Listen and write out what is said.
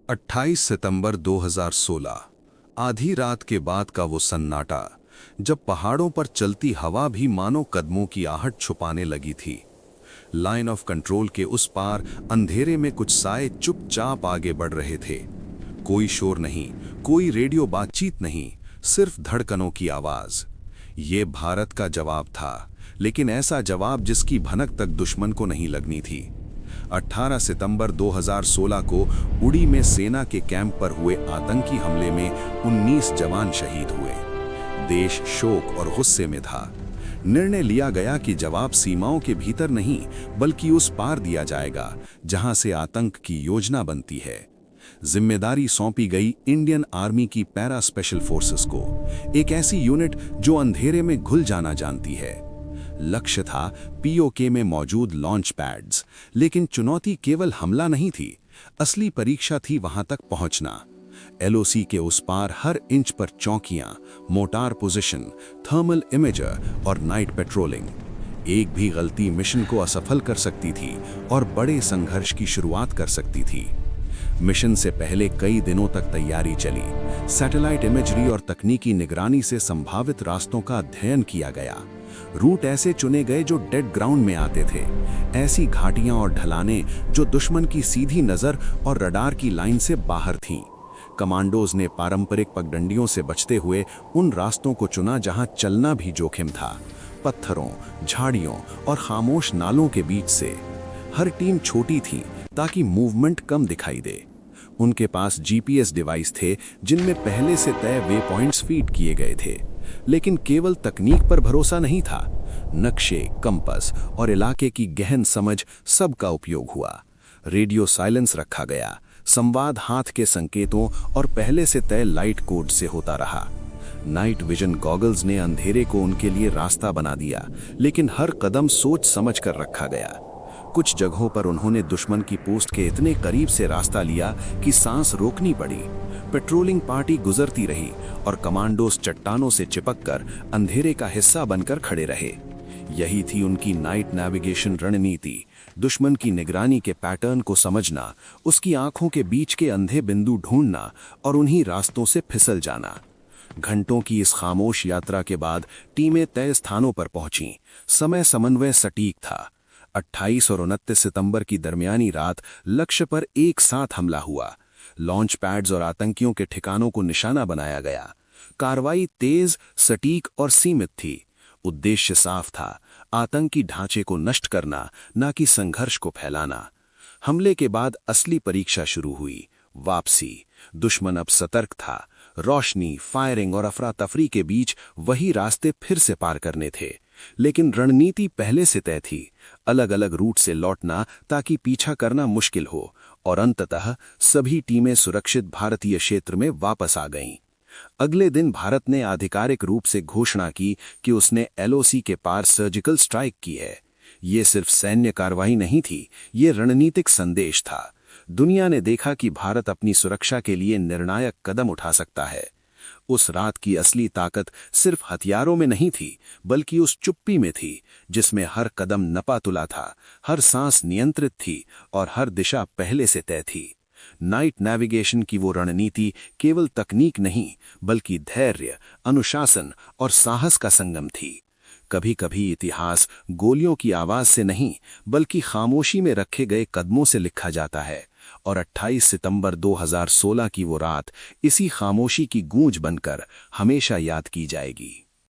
28 सितंबर 2016। आधी रात के बाद का वो सन्नाटा, जब पहाड़ों पर चलती हवा भी मानो कदमों की आहट छुपाने लगी थी। लाइन ऑफ कंट्रोल के उस पार अंधेरे में कुछ साए चुपचाप आगे बढ़ रहे थे। कोई शोर नहीं, कोई रेडियो बातचीत नहीं, सिर्फ धड़कनों की आवाज। ये भारत का जवाब था, लेकिन ऐसा जवाब जिसकी भनक तक दुश्मन को नहीं लगनी थी। 18 सितंबर 2016 को उड़ी में सेना के कैंप पर हुए आतंकी हमले में 19 जवान शहीद हुए। देश शोक और गुस्से में था। निर्णय लिया गया कि जवाब सीमाओं के भीतर नहीं, बल्कि उस पार दिया जाएगा जहां से आतंक की योजना बनती है। जिम्मेदारी सौंपी गई इंडियन आर्मी की पैरा स्पेशल फोर्सेस को, एक ऐसी यूनिट जो अंधेरे में घुल जाना जानती है। लक्ष्य था पीओके में मौजूद लॉन्च पैड्स, लेकिन चुनौती केवल हमला नहीं थी, असली परीक्षा थी वहां तक पहुंचना। एलओसी के उस पार हर इंच पर चौकियां, मोटार पोजीशन, थर्मल इमेजर और नाइट पेट्रोलिंग। एक भी गलती मिशन को असफल कर सकती थी और बड़े संघर्ष की शुरुआत कर सकती थी। मिशन से पहले कई दिनों तक तैयारी चली। सैटेलाइट इमेजरी और तकनीकी निगरानी से संभावित रास्तों का अध्ययन किया गया। रूट ऐसे चुने गए जो डेड ग्राउंड में आते थे, ऐसी घाटियां और ढलानें जो दुश्मन की सीधी नजर और रडार की लाइन से बाहर थीं। कमांडोज ने पारंपरिक पगडंडियों से बचते हुए उन रास्तों को चुना जहां चलना भी जोखिम था, पत्थरों, झाड़ियों और खामोश नालों के बीच से। हर टीम छोटी थी ताकि मूवमेंट कम दिखाई दे। उनके पास जीपीएस डिवाइस थे जिनमें पहले से तय वे पॉइंट्स फीड किए गए थे, लेकिन केवल तकनीक पर भरोसा नहीं था। नक्शे, कंपास और इलाके की गहन समझ सबका उपयोग हुआ। रेडियो साइलेंस रखा गया, संवाद हाथ के संकेतों और पहले से तय लाइट कोड से होता रहा। नाइट विजन गॉगल्स ने अंधेरे को उनके लिए रास्ता बना दिया, लेकिन हर कदम सोच समझ कर रखा गया। कुछ जगहों पर उन्होंने दुश्मन की पोस्ट के इतने करीब से रास्ता लिया कि सांस रोकनी पड़ी। पेट्रोलिंग पार्टी गुजरती रही और कमांडोज चट्टानों से चिपककर अंधेरे का हिस्सा बनकर खड़े रहे। यही थी उनकी नाइट नेविगेशन रणनीति। दुश्मन की निगरानी के पैटर्न को समझना, उसकी आंखों के बीच के अंधे बिंदु ढूंढना और उन्हीं रास्तों से फिसल जाना। घंटों की इस खामोश यात्रा के बाद टीमें तय स्थानों पर पहुंची। समय समन्वय सटीक था। 28 और 29 सितंबर की दरमियानी रात लक्ष्य पर एक साथ हमला हुआ। लॉन्च पैड्स और आतंकियों के ठिकानों को निशाना बनाया गया। कार्रवाई तेज, सटीक और सीमित थी। उद्देश्य साफ था, आतंकी ढांचे को नष्ट करना, न कि संघर्ष को फैलाना। हमले के बाद असली परीक्षा शुरू हुई, वापसी। दुश्मन अब सतर्क था। रोशनी, फायरिंग और अफरा तफरी के बीच वही रास्ते फिर से पार करने थे, लेकिन रणनीति पहले से तय थी। अलग अलग रूट से लौटना ताकि पीछा करना मुश्किल हो, और अंततः सभी टीमें सुरक्षित भारतीय क्षेत्र में वापस आ गईं। अगले दिन भारत ने आधिकारिक रूप से घोषणा की कि उसने एलओसी के पार सर्जिकल स्ट्राइक की है। ये सिर्फ सैन्य कार्रवाई नहीं थी, ये रणनीतिक संदेश था। दुनिया ने देखा कि भारत अपनी सुरक्षा के लिए निर्णायक कदम उठा सकता है। उस रात की असली ताकत सिर्फ हथियारों में नहीं थी, बल्कि उस चुप्पी में थी जिसमें हर कदम नपा तुला था, हर सांस नियंत्रित थी और हर दिशा पहले से तय थी। नाइट नेविगेशन की वो रणनीति केवल तकनीक नहीं, बल्कि धैर्य, अनुशासन और साहस का संगम थी। कभी कभी इतिहास गोलियों की आवाज से नहीं, बल्कि खामोशी में रखे गए कदमों से लिखा जाता है, और 28 सितंबर 2016 की वो रात इसी खामोशी की गूंज बनकर हमेशा याद की जाएगी।